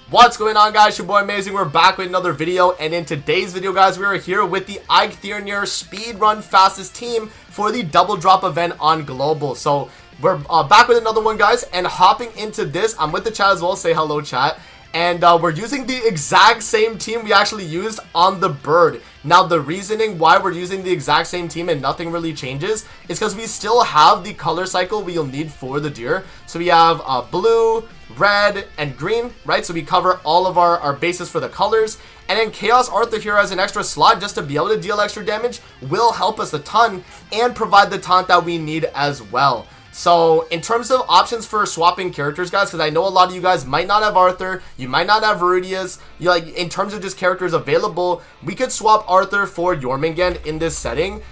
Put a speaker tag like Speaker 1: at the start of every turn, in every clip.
Speaker 1: What's going on, guys? Your boy Amazing. We're back with another video, and in today's video, guys, we are here with the Eikthyrnir Speedrun fastest team for the double drop event on Global. So we're back with another one, guys, and hopping into this, I'm with the chat as well. Say hello, chat. And we're using the exact same team we actually used on the bird. Now, the reasoning why we're using the exact same team and nothing really changes is because we still have the color cycle we'll need for the deer. So we have blue, red, and green, right? So we cover all of our bases for the colors. And then Chaos Arthur here as an extra slot just to be able to deal extra damage will help us a ton and provide the taunt that we need as well. So in terms of options for swapping characters, guys, because I know a lot of you guys might not have Arthur, you might not have Rudius, in terms of just characters available, we could swap Arthur for Jormungand in this setting.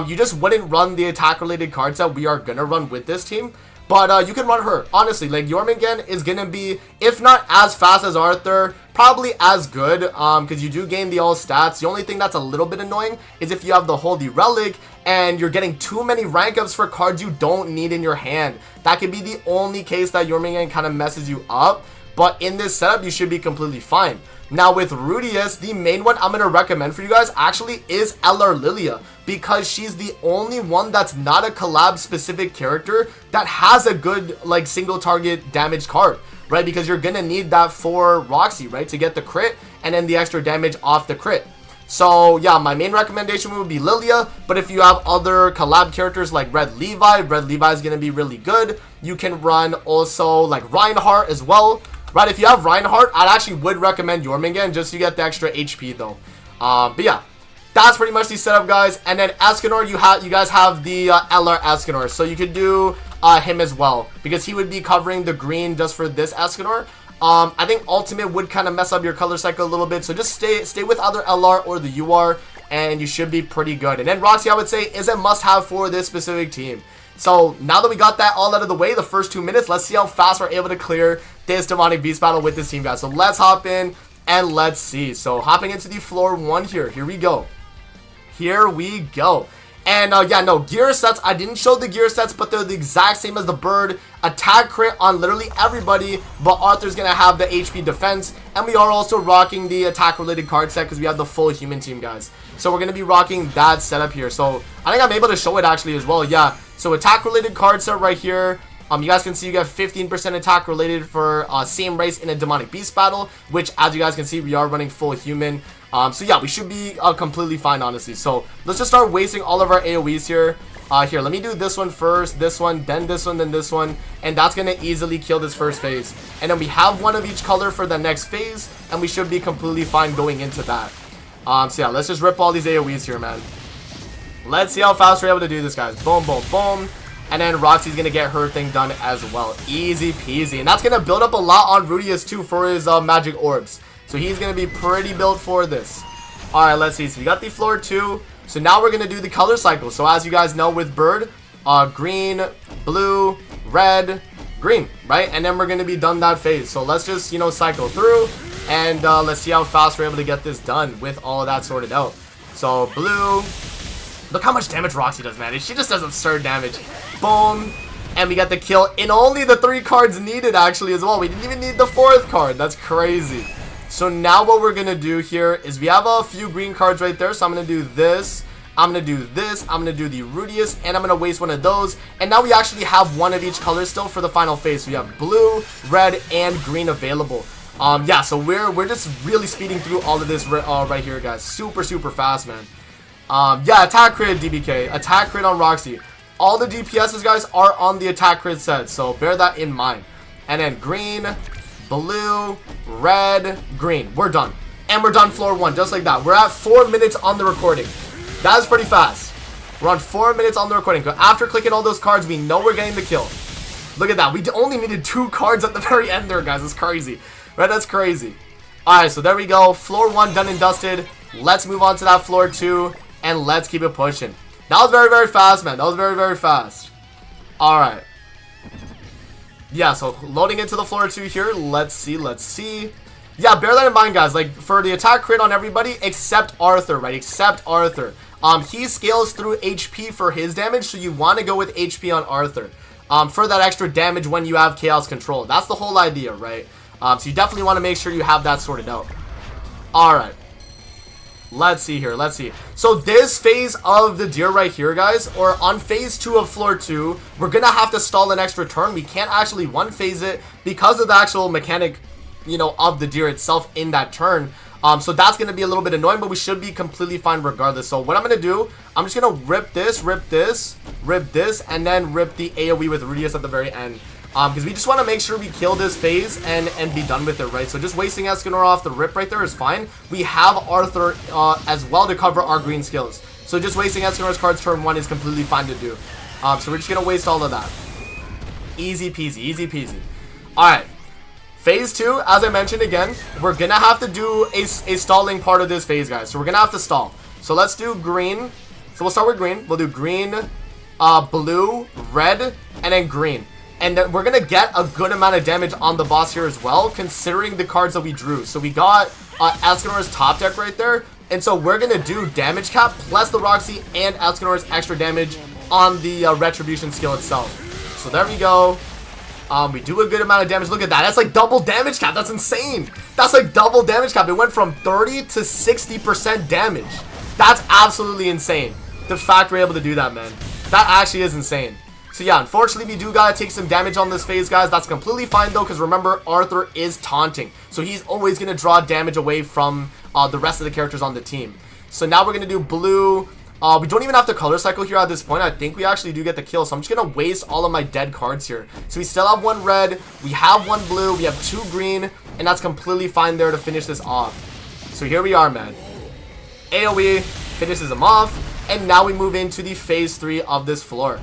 Speaker 1: You just wouldn't run the attack related cards that we are gonna run with this team. But you can run her. Honestly, like, Jormungand is going to be, if not as fast as Arthur, probably as good, because you do gain the all stats. The only thing that's a little bit annoying is if you have the Holy Relic and you're getting too many rank ups for cards you don't need in your hand. That could be the only case that Jormungand kind of messes you up. But in this setup, you should be completely fine. Now, with Rudius, the main one I'm going to recommend for you guys actually is LR Lilia, because she's the only one that's not a collab-specific character that has a good, like, single target damage card, right? Because you're going to need that for Roxy, right, to get the crit and then the extra damage off the crit. So, yeah, my main recommendation would be Lilia, but if you have other collab characters like Red Levi is going to be really good. You can run also, like, Reinhardt as well. Right, if you have Reinhardt, I actually would recommend Jormungand just to get the extra HP though. But yeah, that's pretty much the setup, guys. And then Escanor, you guys have the LR Escanor, so you could do him as well, because he would be covering the green just for this Escanor. I think Ultimate would kind of mess up your color cycle a little bit, so just stay with either LR or the UR, and you should be pretty good. And then Roxy, I would say, is a must-have for this specific team. So now that we got that all out of the way, the first 2 minutes, let's see how fast we're able to clear this demonic beast battle with this team, guys. So let's hop in and let's see. So hopping into the floor 1 here we go. And yeah, no, gear sets, I didn't show the gear sets, but they're the exact same as the bird. Attack crit on literally everybody, but Arthur's gonna have the HP defense, and we are also rocking the attack related card set because we have the full human team, guys. So we're gonna be rocking that setup here. So I think I'm able to show it actually as well. Yeah, so attack related card set right here. You guys can see you get 15% attack related for same race in a demonic beast battle, which, as you guys can see, we are running full human. So yeah, we should be completely fine, honestly. So let's just start wasting all of our AoEs here. Here, let me do this one first, this one, then this one, then this one, and that's gonna easily kill this first phase. And then we have one of each color for the next phase, and we should be completely fine going into that. So yeah, let's just rip all these AoEs here, man. Let's see how fast we're able to do this, guys. Boom, boom, boom. And then Roxy's going to get her thing done as well. Easy peasy. And that's going to build up a lot on Rudius too for his magic orbs. So he's going to be pretty built for this. Alright, let's see. So we got the floor 2. So now we're going to do the color cycle. So as you guys know with bird, green, blue, red, green, right? And then we're going to be done that phase. So let's just, cycle through. And let's see how fast we're able to get this done with all of that sorted out. So blue. Look how much damage Roxy does, man. She just does absurd damage. Boom. And we got the kill in only the 3 cards needed, actually, as well. We didn't even need the 4th card. That's crazy. So now what we're going to do here is we have a few green cards right there. So I'm going to do this. I'm going to do this. I'm going to do the Rudius. And I'm going to waste one of those. And now we actually have one of each color still for the final phase. So we have blue, red, and green available. Yeah, so we're just really speeding through all of this right here, guys. Super, super fast, man. Yeah, attack crit DBK, attack crit on Roxy. All the DPSs, guys, are on the attack crit set, so bear that in mind. And then green, blue, red, green. We're done. And we're done floor 1, just like that. We're at 4 minutes on the recording. That is pretty fast. We're on 4 minutes on the recording. After clicking all those cards, we know we're getting the kill. Look at that. We only needed 2 cards at the very end there, guys. That's crazy. Right, that's crazy. Alright, so there we go. Floor 1 done and dusted. Let's move on to that floor 2. And let's keep it pushing. That was very, very fast, man. That was very, very fast. Alright. Yeah, so loading into the floor 2 here. Let's see. Yeah, bear that in mind, guys. Like, for the attack crit on everybody except Arthur, right? Except Arthur. He scales through HP for his damage, so you want to go with HP on Arthur. For that extra damage when you have Chaos Control. That's the whole idea, right? So you definitely want to make sure you have that sorted out. Alright. Let's see here. Let's see. So this phase of the deer right here, guys, or on phase 2 of floor 2, we're going to have to stall an extra turn. We can't actually one phase it because of the actual mechanic, you know, of the deer itself in that turn. So that's going to be a little bit annoying, but we should be completely fine regardless. So what I'm going to do, I'm just going to rip this, and then rip the AoE with Rudius at the very end. Because we just want to make sure we kill this phase and be done with it, right? So just wasting Eikthyrnir off the rip right there is fine. We have Arthur as well to cover our green skills. So just wasting Eikthyrnir's cards turn 1 is completely fine to do. So we're just going to waste all of that. Easy peasy, easy peasy. Alright. Phase 2, as I mentioned again, we're going to have to do a stalling part of this phase, guys. So we're going to have to stall. So let's do green. So we'll start with green. We'll do green, blue, red, and then green. And then we're going to get a good amount of damage on the boss here as well, considering the cards that we drew. So we got Eikthyrnir's top deck right there. And so we're going to do damage cap plus the Roxy and Eikthyrnir's extra damage on the Retribution skill itself. So there we go. We do a good amount of damage. Look at that. That's like double damage cap. That's insane. That's like double damage cap. It went from 30 to 60% damage. That's absolutely insane. The fact we're able to do that, man. That actually is insane. So yeah, unfortunately, we do gotta take some damage on this phase, guys. That's completely fine, though, because remember, Arthur is taunting. So he's always gonna draw damage away from the rest of the characters on the team. So now we're gonna do blue. We don't even have to color cycle here at this point. I think we actually do get the kill. So I'm just gonna waste all of my dead cards here. So we still have 1 red, we have 1 blue, we have 2 green, and that's completely fine there to finish this off. So here we are, man. AoE finishes them off, and now we move into the phase 3 of this floor.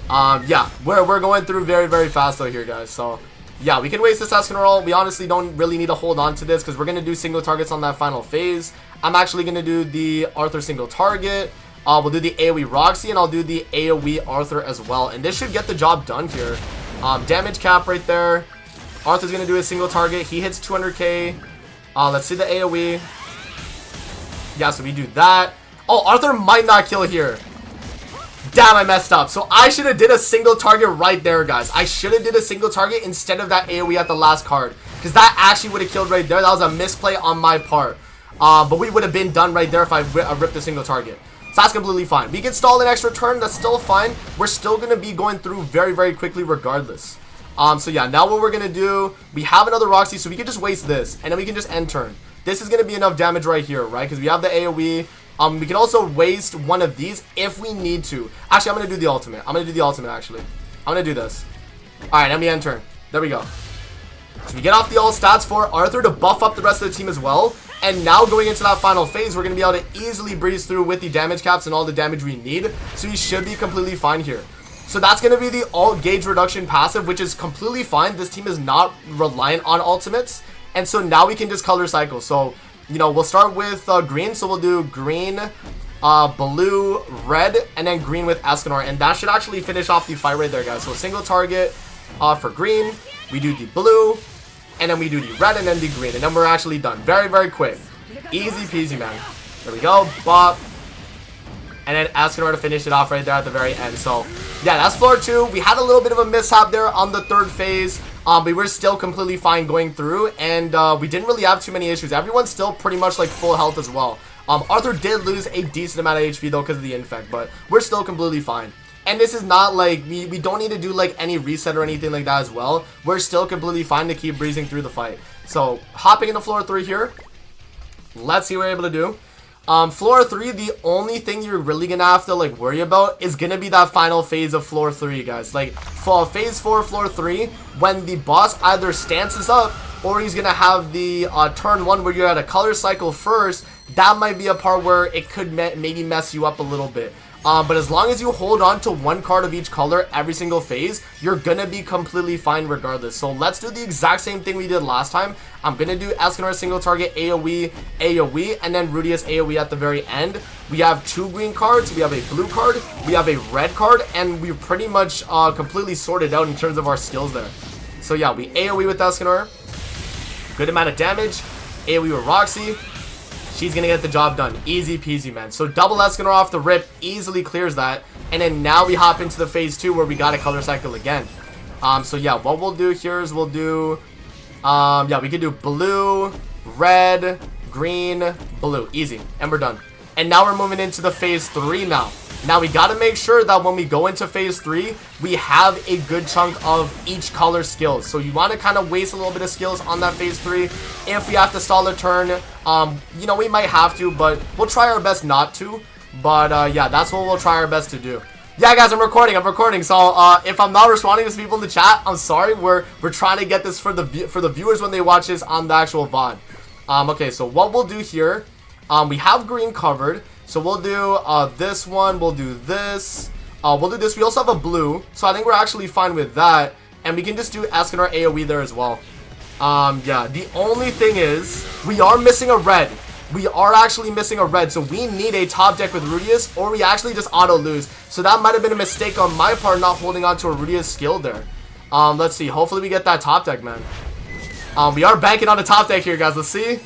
Speaker 1: Yeah, we're going through very, very fast though here, guys. So yeah, we can waste this Eikthyrnir. We honestly don't really need to hold on to this because we're going to do single targets on that final phase. I'm actually going to do the Arthur single target. We'll do the AoE Roxy, and I'll do the AoE Arthur as well. And this should get the job done here. Damage cap right there. Arthur's going to do a single target. He hits 200k. Let's see the AoE. Yeah, so we do that. Oh, Arthur might not kill here. Damn, I messed up. So I should have did a single target right there, guys. I should have did a single target instead of that AoE at the last card. Because that actually would have killed right there. That was a misplay on my part. But we would have been done right there if I ripped a single target. So that's completely fine. We can stall an extra turn. That's still fine. We're still going to be going through very, very quickly regardless. So yeah, now what we're going to do, we have another Roxy, so we can just waste this. And then we can just end turn. This is going to be enough damage right here, right? Because we have the AoE. We can also waste one of these if we need to. Actually, I'm going to do the ultimate. I'm going to do the ultimate, actually. I'm going to do this. Alright, let me end turn. There we go. So we get off the all stats for Arthur to buff up the rest of the team as well. And now going into that final phase, we're going to be able to easily breeze through with the damage caps and all the damage we need. So we should be completely fine here. So that's going to be the alt gauge reduction passive, which is completely fine. This team is not reliant on ultimates. And so now we can just color cycle. So, you know, we'll start with green. So we'll do green, blue, red, and then green with Eikthyrnir. And that should actually finish off the fight right there, guys. So a single target for green. We do the blue, and then we do the red, and then the green. And then we're actually done. Very, very quick. Easy peasy, man. There we go. Bop. And then Eikthyrnir to finish it off right there at the very end. So, yeah, that's floor 2. We had a little bit of a mishap there on the third phase. But we were still completely fine going through. And we didn't really have too many issues. Everyone's still pretty much like full health as well. Arthur did lose a decent amount of HP though because of the infect. But we're still completely fine. And this is not like, we don't need to do like any reset or anything like that as well. We're still completely fine to keep breezing through the fight. So, hopping into floor 3 here. Let's see what we're able to do. Floor 3, the only thing you're really gonna have to like worry about is gonna be that final phase of floor 3, guys. Like for phase 4, floor 3, when the boss either stances up or he's gonna have the turn 1 where you're at a color cycle first. That might be a part where it could maybe mess you up a little bit. But as long as you hold on to one card of each color every single phase, you're gonna be completely fine regardless. So let's do the exact same thing we did last time. I'm gonna do Eikthyrnir single target AoE, AoE, and then Rudius AoE at the very end. We have 2 green cards, we have a blue card, we have a red card, and we've pretty much completely sorted out in terms of our skills there. So yeah, we AoE with Eikthyrnir. Good amount of damage. AoE with Roxy. She's going to get the job done. Easy peasy, man. So double Eikthyrnir off the rip easily clears that. And then now we hop into the phase 2 where we got a color cycle again. So yeah, what we'll do here is we'll do Yeah, we can do blue, red, green, blue. Easy. And we're done. And now we're moving into the phase 3 now. Now we got to make sure that when we go into phase 3, we have a good chunk of each color skills. So you want to kind of waste a little bit of skills on that phase 3. If we have to stall a turn, you know, we might have to, but we'll try our best not to. But yeah, that's what we'll try our best to do. Yeah, guys, I'm recording. So if I'm not responding to people in the chat, I'm sorry. We're trying to get this for the viewers when they watch this on the actual VOD. Okay, so what we'll do here, we have green covered. So we'll do this one, we'll do this, we'll do this. We also have a blue, so I think we're actually fine with that. And we can just do Eikthyrnir AoE there as well. Yeah, the only thing is, we are missing a red. We are actually missing a red, so we need a top deck with Rudius, or we actually just auto lose. So that might have been a mistake on my part, not holding on to a Rudius skill there. Let's see, hopefully we get that top deck, man. We are banking on the top deck here, guys. Let's see.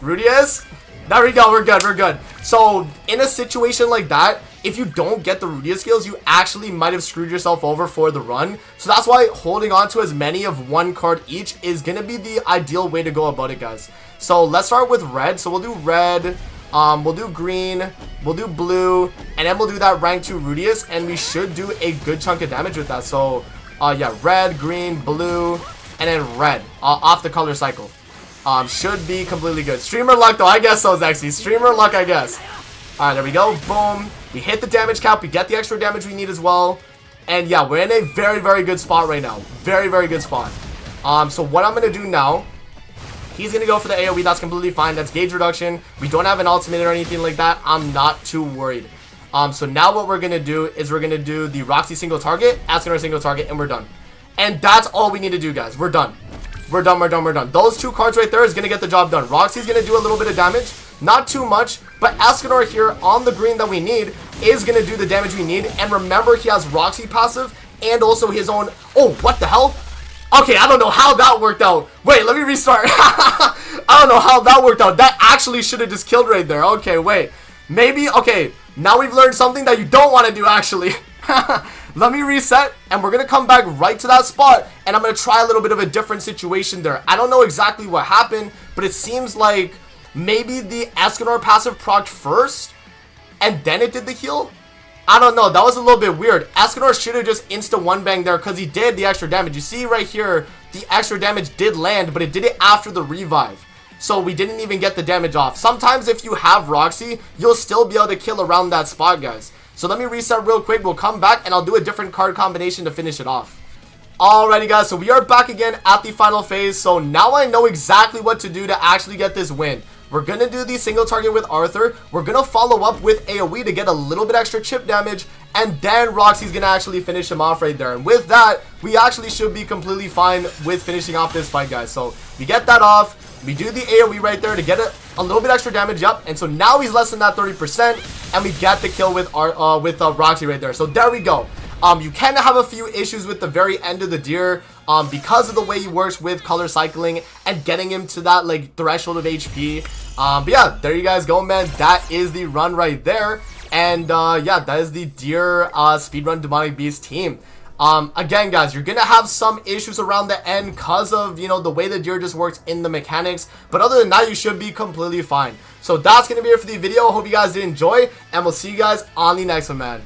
Speaker 1: Rudius. There we go, we're good. So, in a situation like that, if you don't get the Rudius skills, you actually might have screwed yourself over for the run. So that's why holding on to as many of one card each is going to be the ideal way to go about it, guys. So, let's start with red. So, we'll do red, we'll do green, we'll do blue, and then we'll do that rank 2 Rudius, and we should do a good chunk of damage with that. So, yeah, red, green, blue, and then red off the color cycle. Should be completely good. Streamer luck though, I guess so, Zexy. Streamer luck, I guess. Alright, there we go. Boom. We hit the damage cap. We get the extra damage we need as well. And yeah, we're in a very, very good spot right now. Very, very good spot. So what I'm going to do now, he's going to go for the AoE. That's completely fine. That's gauge reduction. We don't have an ultimate or anything like that. I'm not too worried. So now what we're going to do is we're going to do the Roxy single target, Eikthyrnir single target, and we're done. And that's all we need to do, guys. We're done. We're done. Those two cards right there is going to get the job done. Roxy's going to do a little bit of damage. Not too much. But Eikthyrnir here on the green that we need is going to do the damage we need. And remember, he has Roxy passive and also his own... Oh, what the hell? Okay, I don't know how that worked out. Wait, let me restart. I don't know how that worked out. That actually should have just killed right there. Okay, wait. Maybe... Okay, now we've learned something that you don't want to do, actually. Let me reset, and we're going to come back right to that spot, and I'm going to try a little bit of a different situation there. I don't know exactly what happened, but it seems like maybe the Eikthyrnir passive procced first, and then it did the heal? I don't know. That was a little bit weird. Eikthyrnir should have just insta-one-bang there, because he did the extra damage. You see right here, the extra damage did land, but it did it after the revive. So we didn't even get the damage off. Sometimes if you have Roxy, you'll still be able to kill around that spot, guys. So let me reset real quick. We'll come back and I'll do a different card combination to finish it off. Alrighty, guys. So we are back again at the final phase. So now I know exactly what to do to actually get this win. We're going to do the single target with Arthur. We're going to follow up with AoE to get a little bit extra chip damage. And then Roxy's going to actually finish him off right there. And with that, we actually should be completely fine with finishing off this fight, guys. So we get that off. We do the AoE right there to get a little bit extra damage up. And so now he's less than that 30%. And we get the kill with Roxy right there. So there we go. You can have a few issues with the very end of the deer because of the way he works with color cycling and getting him to that like threshold of HP. But yeah, there you guys go, man. That is the run right there. And yeah, that is the deer speedrun demonic beast team. Again, guys, you're gonna have some issues around the end because of, you know, the way the deer just works in the mechanics. But other than that, you should be completely fine. So that's gonna be it for the video. Hope you guys did enjoy, and we'll see you guys on the next one, man.